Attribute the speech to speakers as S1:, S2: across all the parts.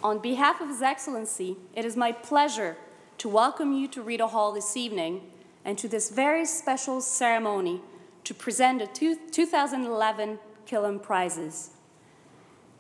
S1: On behalf of His Excellency, it is my pleasure to welcome you to Rideau Hall this evening and to this very special ceremony to present the 2011 Killam Prizes.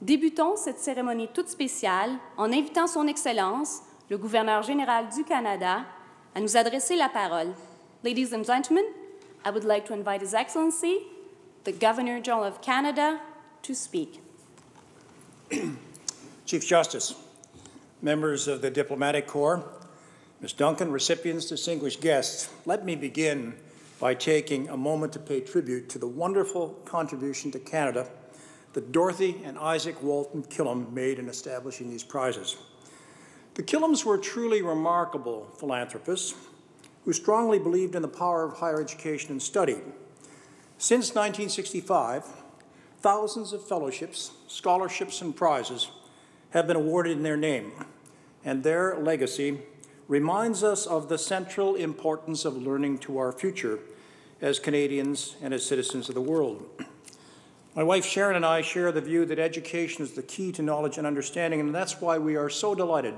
S1: Débutons cette cérémonie toute spéciale en invitant Son Excellence, le gouverneur général du Canada, à nous adresser la parole. Ladies and gentlemen, I would like to invite His Excellency, the Governor General of Canada, to speak.
S2: Chief Justice, members of the Diplomatic Corps, Ms. Duncan, recipients, distinguished guests, let me begin by taking a moment to pay tribute to the wonderful contribution to Canada that Dorothy and Isaac Walton Killam made in establishing these prizes. The Killams were truly remarkable philanthropists who strongly believed in the power of higher education and study. Since 1965, thousands of fellowships, scholarships, and prizes have been awarded in their name, and their legacy reminds us of the central importance of learning to our future as Canadians and as citizens of the world. My wife Sharon and I share the view that education is the key to knowledge and understanding, and that's why we are so delighted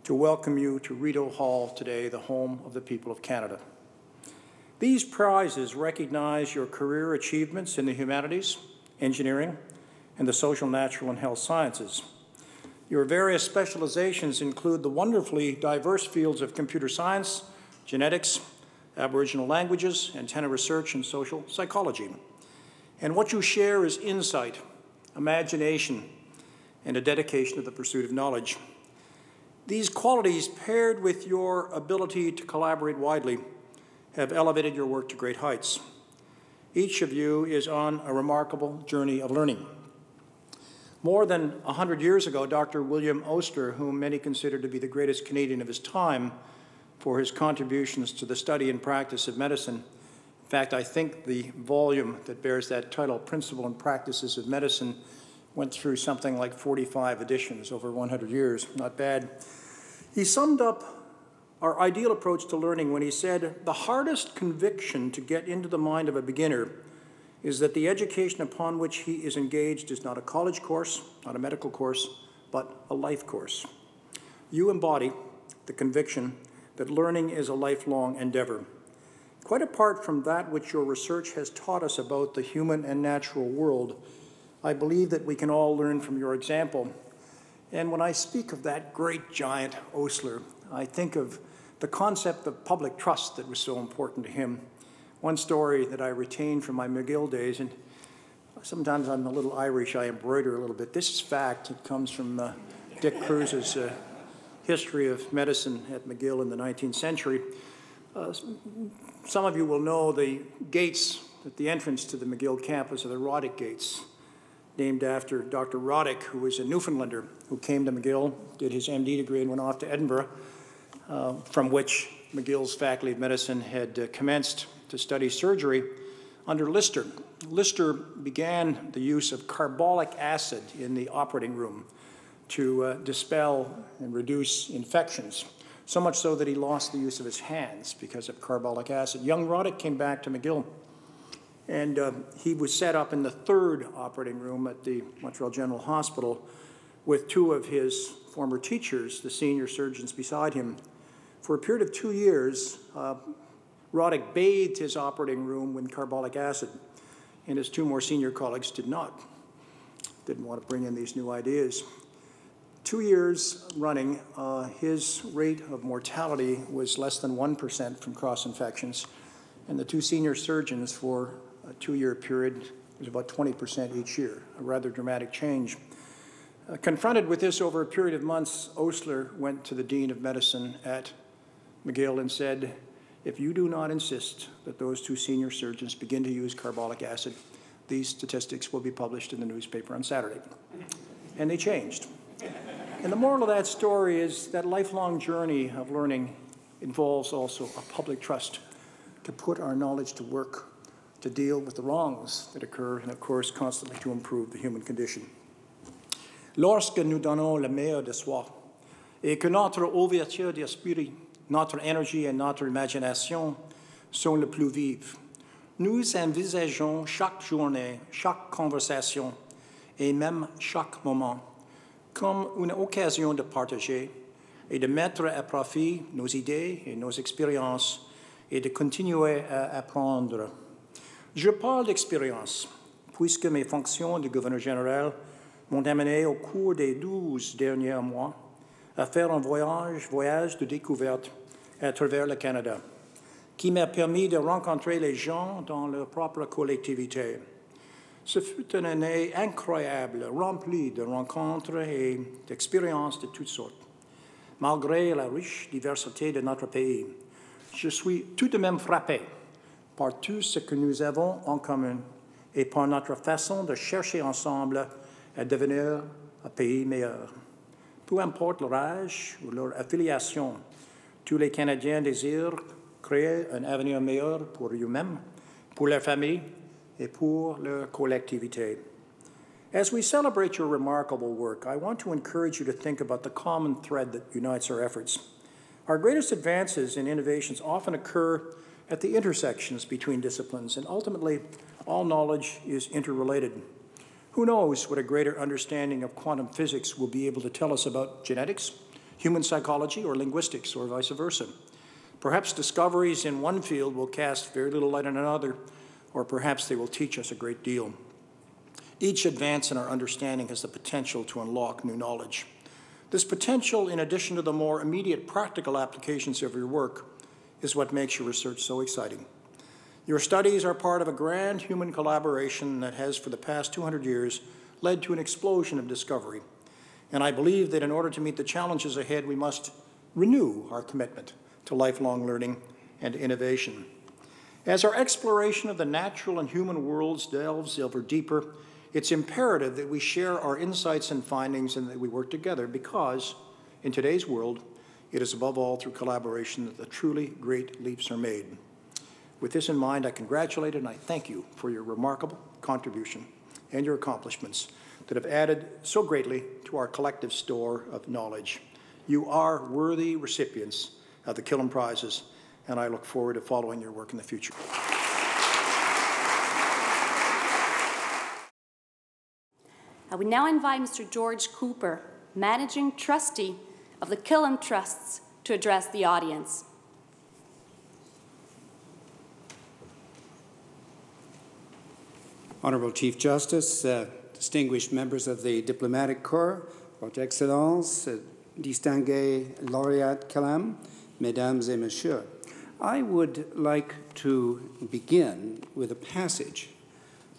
S2: to welcome you to Rideau Hall today, the home of the people of Canada. These prizes recognize your career achievements in the humanities, engineering, and the social, natural, and health sciences. Your various specializations include the wonderfully diverse fields of computer science, genetics, Aboriginal languages, antenna research, and social psychology. And what you share is insight, imagination, and a dedication to the pursuit of knowledge. These qualities, paired with your ability to collaborate widely, have elevated your work to great heights. Each of you is on a remarkable journey of learning. More than 100 years ago, Dr. William Osler, whom many consider to be the greatest Canadian of his time for his contributions to the study and practice of medicine. In fact, I think the volume that bears that title, Principle and Practices of Medicine, went through something like 45 editions over 100 years. Not bad. He summed up our ideal approach to learning when he said, "The hardest conviction to get into the mind of a beginner is that the education upon which he is engaged is not a college course, not a medical course, but a life course." You embody the conviction that learning is a lifelong endeavor. Quite apart from that which your research has taught us about the human and natural world, I believe that we can all learn from your example. And when I speak of that great giant Osler, I think of the concept of public trust that was so important to him. One story that I retained from my McGill days, and sometimes I'm a little Irish, I embroider a little bit. This is fact. It comes from Dick Cruz's History of Medicine at McGill in the 19th century. Some of you will know the gates at the entrance to the McGill campus are the Roddick Gates, named after Dr. Roddick, who was a Newfoundlander who came to McGill, did his MD degree, and went off to Edinburgh, from which McGill's Faculty of Medicine had commenced to study surgery under Lister. Lister began the use of carbolic acid in the operating room to dispel and reduce infections, so much so that he lost the use of his hands because of carbolic acid. Young Roddick came back to McGill, and he was set up in the third operating room at the Montreal General Hospital with two of his former teachers, the senior surgeons beside him. For a period of 2 years, Roddick bathed his operating room with carbolic acid, and his two more senior colleagues did not. Didn't want to bring in these new ideas. 2 years running, his rate of mortality was less than 1% from cross-infections, and the two senior surgeons for a 2-year period was about 20% each year, a rather dramatic change. Confronted with this over a period of months, Osler went to the Dean of Medicine at McGill and said, "If you do not insist that those two senior surgeons begin to use carbolic acid, these statistics will be published in the newspaper on Saturday." And they changed. And the moral of that story is that lifelong journey of learning involves also a public trust to put our knowledge to work, to deal with the wrongs that occur, and of course, constantly to improve the human condition. Lorsque nous donnons le meilleur de soi, et que notre ouverture d'esprit, notre énergie et notre imagination sont les plus vives, nous envisageons chaque journée, chaque conversation et même chaque moment comme une occasion de partager et de mettre à profit nos idées et nos expériences et de continuer à apprendre. Je parle d'expérience, puisque mes fonctions de gouverneur général m'ont amené au cours des 12 derniers mois à faire un voyage de découverte à travers le Canada, qui m'a permis de rencontrer les gens dans leur propre collectivité. Ce fut une année incroyable, remplie de rencontres et d'expériences de toutes sortes. Malgré la riche diversité de notre pays, je suis tout de même frappé par tout ce que nous avons en commun et par notre façon de chercher ensemble à devenir un pays meilleur. Peu importe leur âge ou leur affiliation, tous les Canadiens désirent créer un avenir meilleur pour eux-mêmes, pour leur famille et pour leur collectivité. As we celebrate your remarkable work, I want to encourage you to think about the common thread that unites our efforts. Our greatest advances in innovations often occur at the intersections between disciplines, and ultimately, all knowledge is interrelated. Who knows what a greater understanding of quantum physics will be able to tell us about genetics, human psychology, or linguistics, or vice versa. Perhaps discoveries in one field will cast very little light on another, or perhaps they will teach us a great deal. Each advance in our understanding has the potential to unlock new knowledge. This potential, in addition to the more immediate practical applications of your work, is what makes your research so exciting. Your studies are part of a grand human collaboration that has, for the past 200 years, led to an explosion of discovery. And I believe that in order to meet the challenges ahead, we must renew our commitment to lifelong learning and innovation. As our exploration of the natural and human worlds delves ever deeper, it's imperative that we share our insights and findings and that we work together because, in today's world, it is above all through collaboration that the truly great leaps are made. With this in mind, I congratulate and I thank you for your remarkable contribution and your accomplishments that have added so greatly to our collective store of knowledge. You are worthy recipients of the Killam Prizes, and I look forward to following your work in the future.
S1: I would now invite Mr. George Cooper, Managing Trustee of the Killam Trusts, to address the audience.
S3: Honourable Chief Justice, distinguished members of the Diplomatic Corps, Votre Excellence, distingué lauréat Killam, Mesdames et Messieurs, I would like to begin with a passage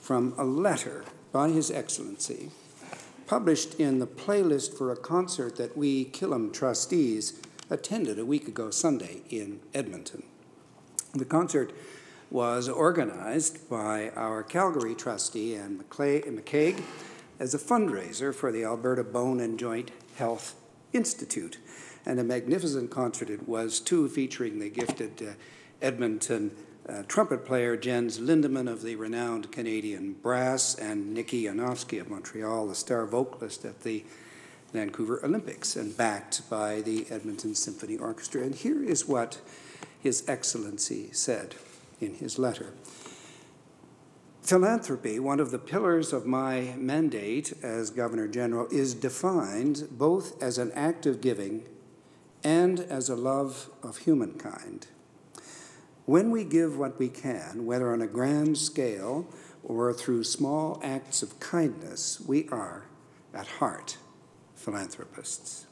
S3: from a letter by His Excellency published in the playlist for a concert that we Killam trustees attended a week ago Sunday in Edmonton. The concert was organized by our Calgary trustee, Anne McCaig, as a fundraiser for the Alberta Bone and Joint Health Institute. And a magnificent concert it was, too, featuring the gifted Edmonton trumpet player Jens Lindemann of the renowned Canadian Brass and Nikki Yanofsky of Montreal, the star vocalist at the Vancouver Olympics, and backed by the Edmonton Symphony Orchestra. And here is what His Excellency said in his letter. Philanthropy, one of the pillars of my mandate as Governor General, is defined both as an act of giving and as a love of humankind. When we give what we can, whether on a grand scale or through small acts of kindness, we are, at heart, philanthropists.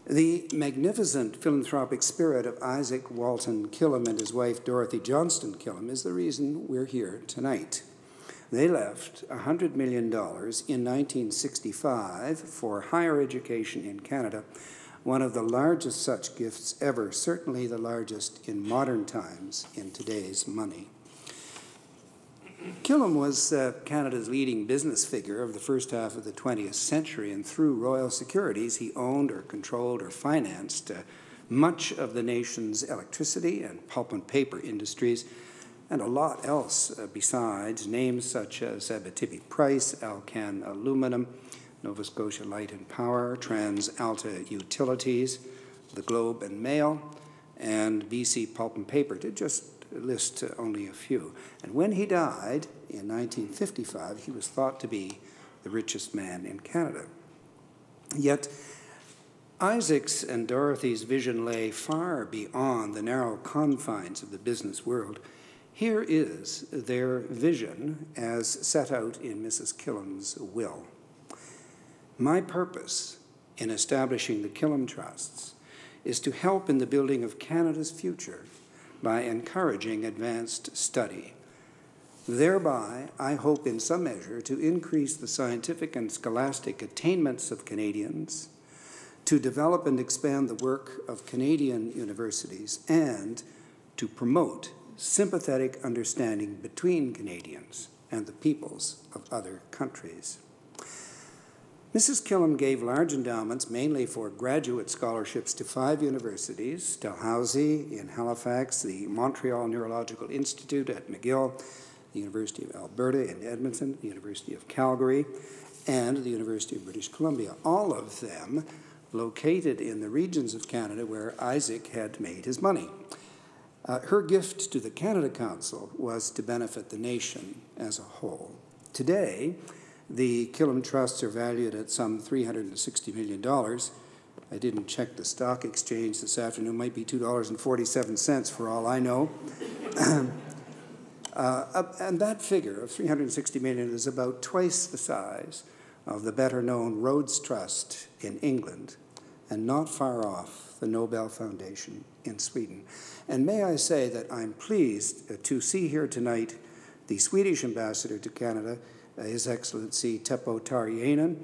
S3: The magnificent philanthropic spirit of Isaac Walton Killam and his wife Dorothy Johnston Killam is the reason we're here tonight. They left $100 million in 1965 for higher education in Canada, one of the largest such gifts ever, certainly the largest in modern times in today's money. Killam was Canada's leading business figure of the first half of the 20th century, and through Royal Securities, he owned or controlled or financed much of the nation's electricity and pulp and paper industries, and a lot else besides, names such as Abitibi Price, Alcan Aluminum, Nova Scotia Light and Power, TransAlta Utilities, the Globe and Mail, and BC Pulp and Paper, to just list only a few. And when he died in 1955, he was thought to be the richest man in Canada. Yet Isaac's and Dorothy's vision lay far beyond the narrow confines of the business world. Here is their vision as set out in Mrs. Killam's will. My purpose in establishing the Killam Trusts is to help in the building of Canada's future by encouraging advanced study. Thereby, I hope in some measure to increase the scientific and scholastic attainments of Canadians, to develop and expand the work of Canadian universities, and to promote sympathetic understanding between Canadians and the peoples of other countries. Mrs. Killam gave large endowments, mainly for graduate scholarships, to 5 universities: Dalhousie in Halifax, the Montreal Neurological Institute at McGill, the University of Alberta in Edmonton, the University of Calgary, and the University of British Columbia, all of them located in the regions of Canada where Isaac had made his money. Her gift to the Canada Council was to benefit the nation as a whole. Today, the Killam Trusts are valued at some $360 million. I didn't check the stock exchange this afternoon. It might be $2.47 for all I know. And that figure of $360 million is about twice the size of the better-known Rhodes Trust in England, and not far off the Nobel Foundation in Sweden. And may I say that I'm pleased to see here tonight the Swedish ambassador to Canada, His Excellency Teppo Tarjainen.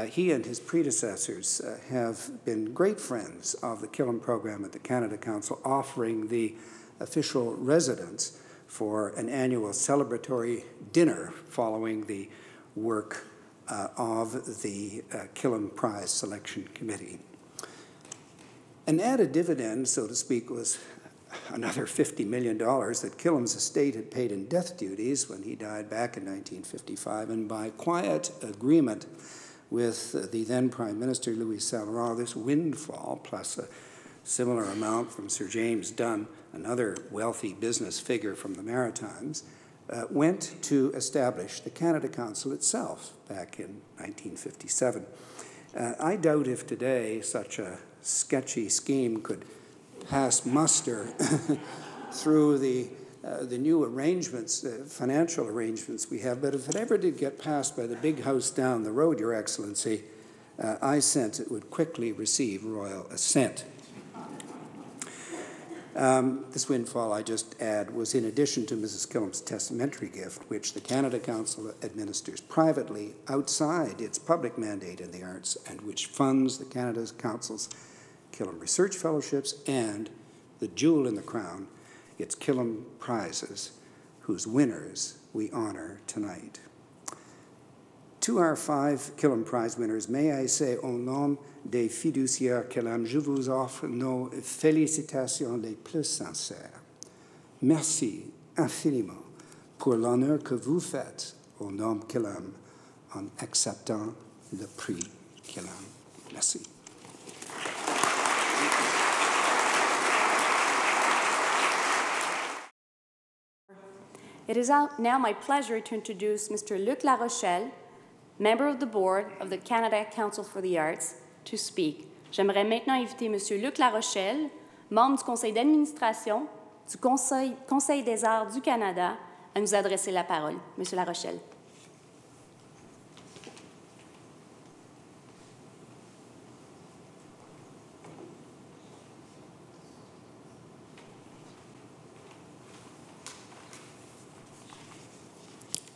S3: He and his predecessors have been great friends of the Killam program at the Canada Council, offering the official residence for an annual celebratory dinner following the work of the Killam Prize Selection Committee. An added dividend, so to speak, was another $50 million that Killam's estate had paid in death duties when he died back in 1955, and by quiet agreement with the then Prime Minister, Louis Saint-Laurent, this windfall, plus a similar amount from Sir James Dunn, another wealthy business figure from the Maritimes, went to establish the Canada Council itself back in 1957. I doubt if today such a sketchy scheme could pass muster through the new arrangements, financial arrangements we have, but if it ever did get passed by the big house down the road, Your Excellency, I sense it would quickly receive royal assent. This windfall, I just add, was in addition to Mrs. Killam's testamentary gift, which the Canada Council administers privately outside its public mandate in the arts, and which funds the Canada Council's Killam Research Fellowships and the jewel in the crown, its Killam Prizes, whose winners we honor tonight. To our 5 Killam Prize winners, may I say, au nom des fiduciaires Killam, je vous offre nos félicitations les plus sincères. Merci infiniment pour l'honneur que vous faites au nom Killam en acceptant le prix Killam. Merci.
S1: It is now my pleasure to introduce Mr. Luc La Rochelle, member of the board of the Canada Council for the Arts, to speak. J'aimerais maintenant inviter Monsieur Luc La Rochelle, membre du conseil d'administration du Conseil des Arts du Canada, à nous adresser la parole. Monsieur La Rochelle.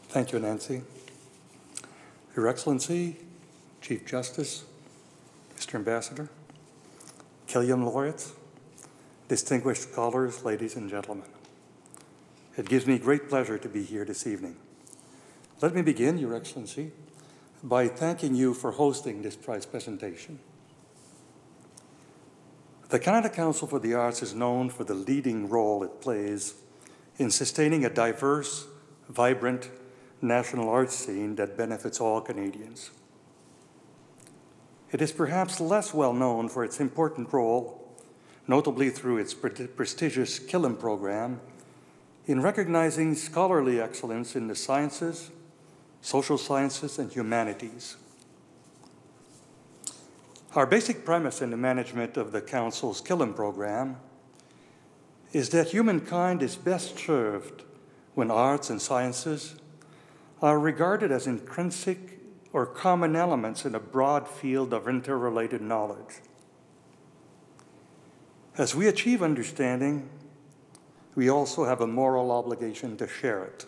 S4: Thank you, Nancy. Your Excellency, Chief Justice, Mr. Ambassador, Killam laureates, distinguished scholars, ladies and gentlemen. It gives me great pleasure to be here this evening. Let me begin, Your Excellency, by thanking you for hosting this prize presentation. The Canada Council for the Arts is known for the leading role it plays in sustaining a diverse, vibrant, national arts scene that benefits all Canadians. It is perhaps less well known for its important role, notably through its prestigious Killam program, in recognizing scholarly excellence in the sciences, social sciences, and humanities. Our basic premise in the management of the Council's Killam program is that humankind is best served when arts and sciences are regarded as intrinsic or common elements in a broad field of interrelated knowledge. As we achieve understanding, we also have a moral obligation to share it.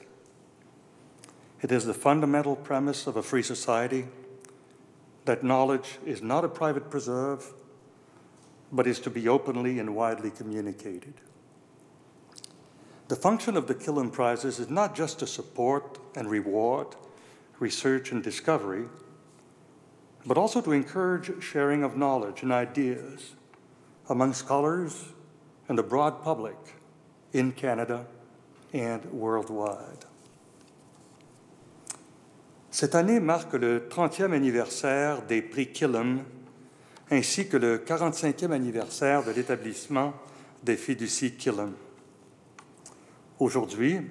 S4: It is the fundamental premise of a free society that knowledge is not a private preserve, but is to be openly and widely communicated. The function of the Killam Prizes is not just to support and reward research and discovery, but also to encourage sharing of knowledge and ideas among scholars and the broad public in Canada and worldwide. Cette année marque le 30e anniversaire des prix Killam, ainsi que le 45e anniversaire de l'établissement des fiducies Killam. Aujourd'hui,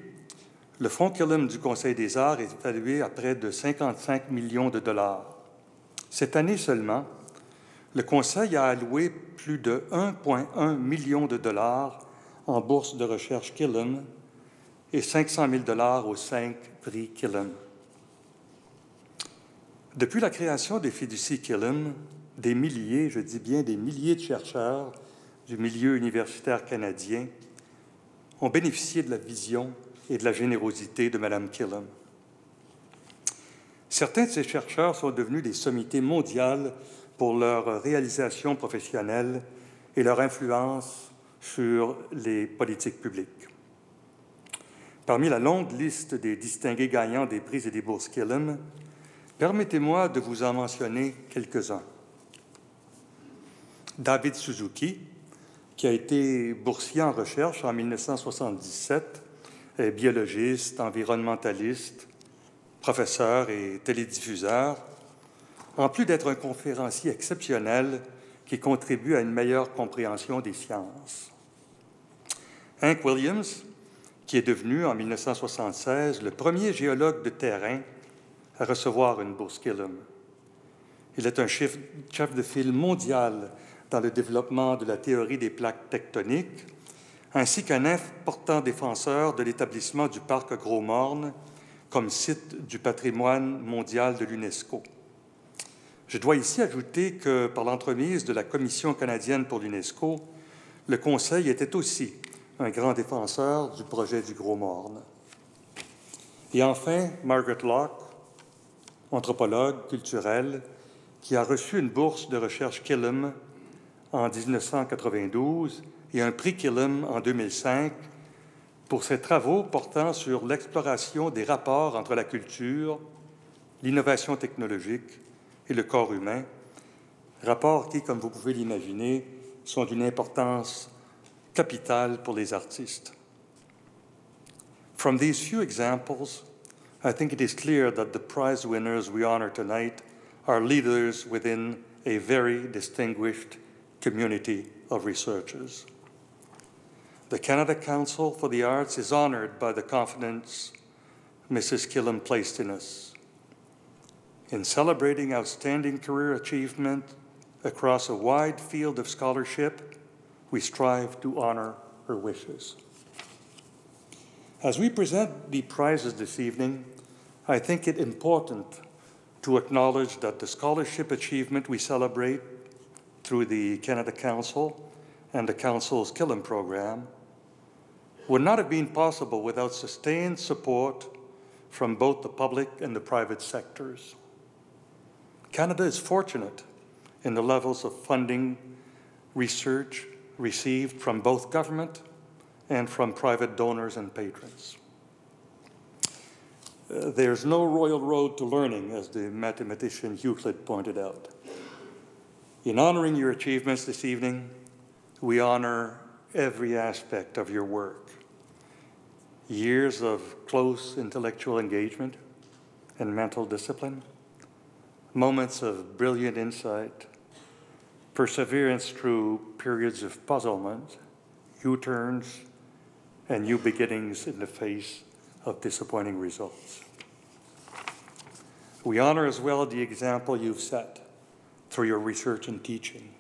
S4: le fonds Killam du Conseil des arts est évalué à près de 55 millions de dollars. Cette année seulement, le Conseil a alloué plus de 1,1 million de dollars en bourse de recherche Killam et 500 000 dollars aux 5 prix Killam. Depuis la création des fiducies Killam, des milliers, je dis bien des milliers de chercheurs du milieu universitaire canadien ont bénéficié de la vision et de la générosité de Mme Killam. Certains de ces chercheurs sont devenus des sommités mondiales pour leur réalisation professionnelle et leur influence sur les politiques publiques. Parmi la longue liste des distingués gagnants des prix et des bourses Killam, permettez-moi de vous en mentionner quelques-uns. David Suzuki, qui a été boursier en recherche en 1977, est biologiste, environnementaliste, professeur et télédiffuseur, en plus d'être un conférencier exceptionnel qui contribue à une meilleure compréhension des sciences. Hank Williams, qui est devenu en 1976 le premier géologue de terrain à recevoir une bourse Killam. Il est un chef de file mondial dans le développement de la théorie des plaques tectoniques, ainsi qu'un important défenseur de l'établissement du parc Gros-Morne comme site du patrimoine mondial de l'UNESCO. Je dois ici ajouter que, par l'entremise de la Commission canadienne pour l'UNESCO, le Conseil était aussi un grand défenseur du projet du Gros-Morne. Et enfin, Margaret Locke, anthropologue culturelle, qui a reçu une bourse de recherche Killam en 1992 et un prix Killam en 2005 pour ses travaux portant sur l'exploration des rapports entre la culture, l'innovation technologique et le corps humain, rapports qui, comme vous pouvez l'imaginer, sont d'une importance capitale pour les artistes. From these few examples, I think it is clear that the prize winners we honor tonight are leaders within a very distinguished community of researchers. The Canada Council for the Arts is honored by the confidence Mrs. Killam placed in us. In celebrating outstanding career achievement across a wide field of scholarship, we strive to honor her wishes. As we present the prizes this evening, I think it important to acknowledge that the scholarship achievement we celebrate through the Canada Council and the Council's Killam program would not have been possible without sustained support from both the public and the private sectors. Canada is fortunate in the levels of funding research received from both government and from private donors and patrons. There's no royal road to learning, as the mathematician Euclid pointed out. In honoring your achievements this evening, we honor every aspect of your work. Years of close intellectual engagement and mental discipline, moments of brilliant insight, perseverance through periods of puzzlement, U-turns, and new beginnings in the face of disappointing results. We honor as well the example you've set through your research and teaching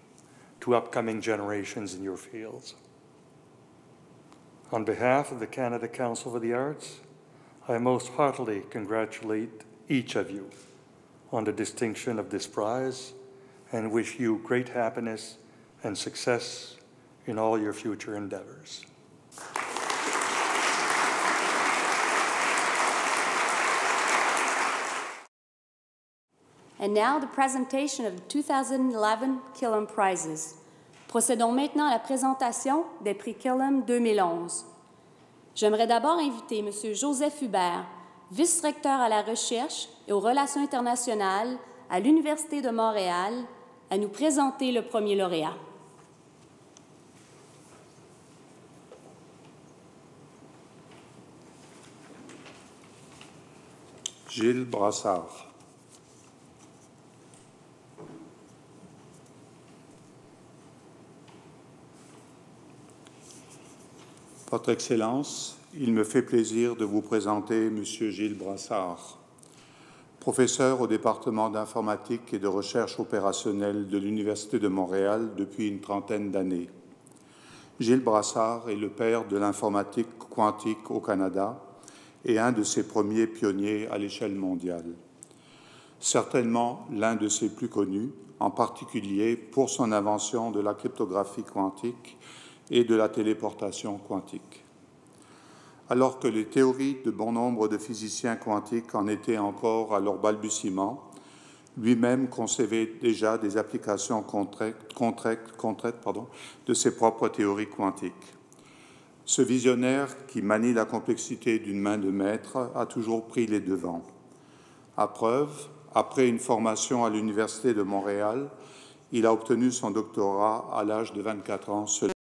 S4: to upcoming generations in your fields. On behalf of the Canada Council for the Arts, I most heartily congratulate each of you on the distinction of this prize and wish you great happiness and success in all your future endeavors.
S1: And now the presentation of the 2011 Killam Prizes. Procédons maintenant à la présentation des prix Killam 2011. J'aimerais d'abord inviter M. Joseph Hubert, vice-recteur à la recherche et aux relations internationales à l'Université de Montréal, à nous présenter le premier lauréat.
S5: Gilles Brassard. Votre Excellence, il me fait plaisir de vous présenter M. Gilles Brassard, professeur au département d'informatique et de recherche opérationnelle de l'Université de Montréal depuis une trentaine d'années. Gilles Brassard est le père de l'informatique quantique au Canada et un de ses premiers pionniers à l'échelle mondiale. Certainement l'un de ses plus connus, en particulier pour son invention de la cryptographie quantique et de la téléportation quantique. Alors que les théories de bon nombre de physiciens quantiques en étaient encore à leur balbutiement, lui-même concevait déjà des applications concrètes de ses propres théories quantiques. Ce visionnaire, qui manie la complexité d'une main de maître, a toujours pris les devants. À preuve, après une formation à l'Université de Montréal, il a obtenu son doctorat à l'âge de 24 ans seulement.